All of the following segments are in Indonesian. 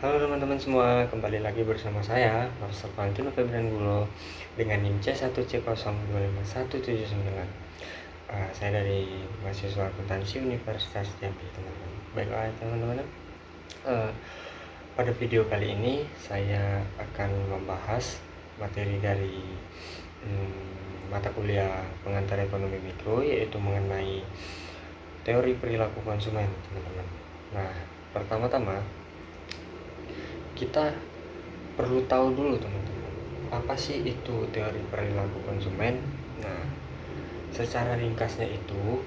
Halo teman-teman semua, kembali lagi bersama saya, Marcel Valentino Febrian Gulo dengan NIM C1C025179. Saya dari mahasiswa akuntansi Universitas Jambi, teman-teman. Baiklah teman-teman, uh, pada video kali ini saya akan membahas materi dari mata kuliah pengantar ekonomi mikro, yaitu mengenai teori perilaku konsumen, teman-teman. Nah, pertama-tama kita perlu tahu dulu, teman-teman, apa sih itu teori perilaku konsumen. Nah, secara ringkasnya itu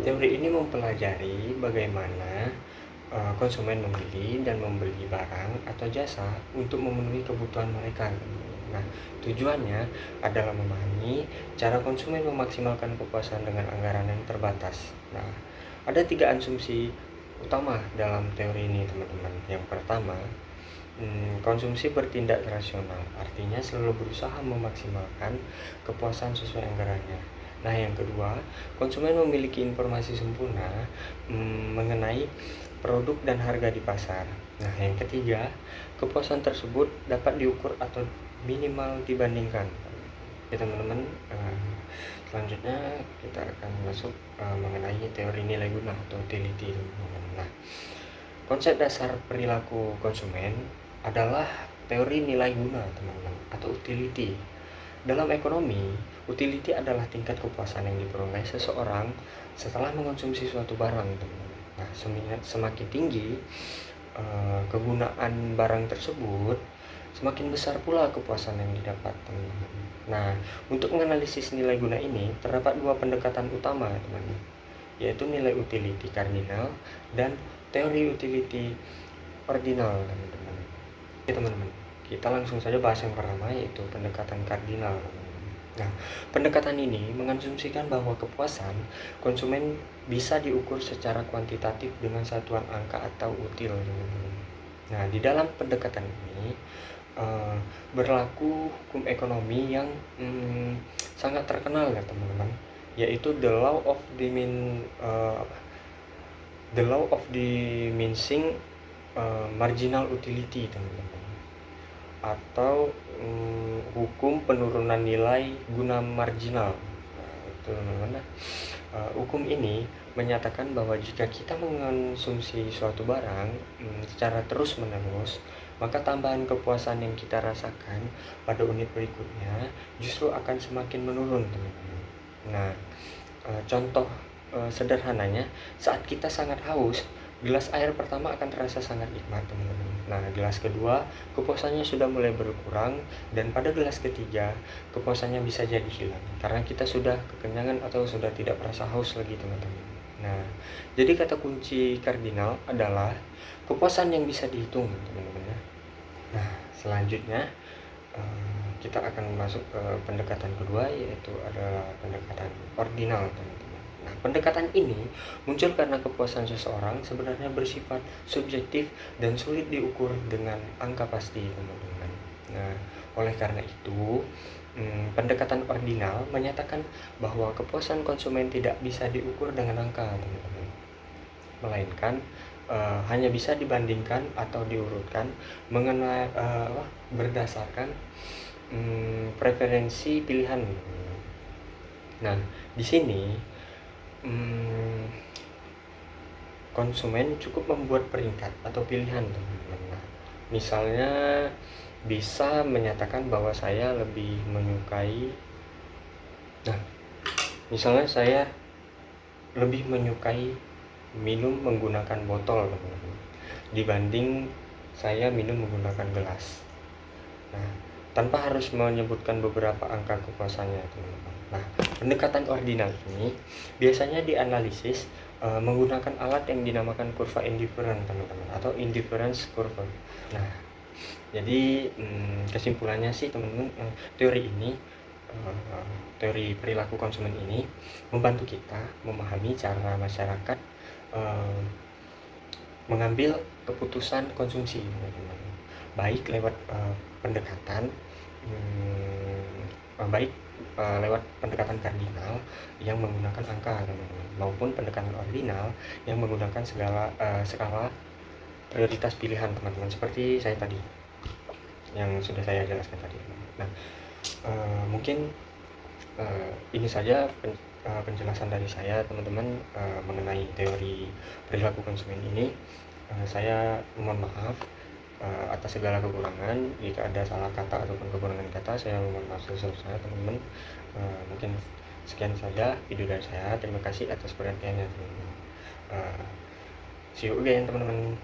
teori ini mempelajari bagaimana konsumen membeli dan membeli barang atau jasa untuk memenuhi kebutuhan mereka. Nah, tujuannya adalah memahami cara konsumen memaksimalkan kepuasan dengan anggaran yang terbatas. Nah, ada 3 asumsi utama dalam teori ini, teman-teman. Yang pertama, konsumsi bertindak rasional, artinya selalu berusaha memaksimalkan kepuasan sesuai anggarannya. Nah, yang kedua, konsumen memiliki informasi sempurna mengenai produk dan harga di pasar. Nah, yang ketiga, kepuasan tersebut dapat diukur atau minimal dibandingkan. Oke teman-teman, selanjutnya kita akan masuk mengenai teori nilai guna atau utility, teman-teman. Nah, konsep dasar perilaku konsumen adalah teori nilai guna, teman-teman, atau utility. Dalam ekonomi, utility adalah tingkat kepuasan yang diperoleh seseorang setelah mengonsumsi suatu barang, teman-teman. Nah, semakin tinggi kegunaan barang tersebut, semakin besar pula kepuasan yang didapat, teman-teman. Nah, untuk menganalisis nilai guna ini terdapat 2 pendekatan utama, teman-teman, yaitu nilai utility kardinal dan teori utility ordinal, teman-teman. Oke teman-teman, kita langsung saja bahas yang pertama, yaitu pendekatan kardinal. Nah, pendekatan ini mengasumsikan bahwa kepuasan konsumen bisa diukur secara kuantitatif dengan satuan angka atau util, teman-teman. Nah, di dalam pendekatan ini berlaku hukum ekonomi yang sangat terkenal ya teman-teman, yaitu the law of diminishing marginal utility, teman-teman, atau hukum penurunan nilai guna marginal. Itu teman-teman. Hukum ini menyatakan bahwa jika kita mengonsumsi suatu barang secara terus-menerus, maka tambahan kepuasan yang kita rasakan pada unit berikutnya justru akan semakin menurun, teman-teman. Nah, contoh sederhananya, saat kita sangat haus, gelas air pertama akan terasa sangat nikmat, teman-teman. Nah, gelas kedua kepuasannya sudah mulai berkurang, dan pada gelas ketiga kepuasannya bisa jadi hilang karena kita sudah kekenyangan atau sudah tidak merasa haus lagi, teman-teman. Nah, jadi kata kunci kardinal adalah kepuasan yang bisa dihitung, teman-teman ya. Nah, selanjutnya kita akan masuk ke pendekatan kedua, yaitu adalah pendekatan ordinal, teman-teman. Nah, pendekatan ini muncul karena kepuasan seseorang sebenarnya bersifat subjektif dan sulit diukur dengan angka pasti, teman-teman. Nah, oleh karena itu, pendekatan ordinal menyatakan bahwa kepuasan konsumen tidak bisa diukur dengan angka, teman-teman, melainkan hanya bisa dibandingkan atau diurutkan mengenai berdasarkan preferensi pilihan. Nah, di sini konsumen cukup membuat peringkat atau pilihan, teman-teman. Nah, misalnya bisa menyatakan bahwa saya lebih menyukai, misalnya saya lebih menyukai minum menggunakan botol, teman-teman, dibanding saya minum menggunakan gelas. Nah, tanpa harus menyebutkan beberapa angka kepuasannya, teman-teman. Nah, pendekatan ordinal ini biasanya dianalisis menggunakan alat yang dinamakan kurva indifferent, teman-teman, atau indifference curve. Nah, jadi kesimpulannya sih, teman-teman, teori ini, teori perilaku konsumen ini membantu kita memahami cara masyarakat mengambil keputusan konsumsi, teman-teman, baik lewat pendekatan lewat pendekatan kardinal yang menggunakan angka, teman-teman, maupun pendekatan ordinal yang menggunakan skala prioritas pilihan teman-teman, seperti saya tadi yang sudah saya jelaskan tadi. Nah, mungkin ini saja penjelasan dari saya teman-teman mengenai teori perilaku konsumen ini. Saya mohon maaf atas segala kekurangan. Jika ada salah kata ataupun kekurangan kata, saya mohon maaf sebesar-besarnya teman-teman. Mungkin sekian saja video dari saya. Terima kasih atas perhatiannya teman-teman. See you again teman-teman.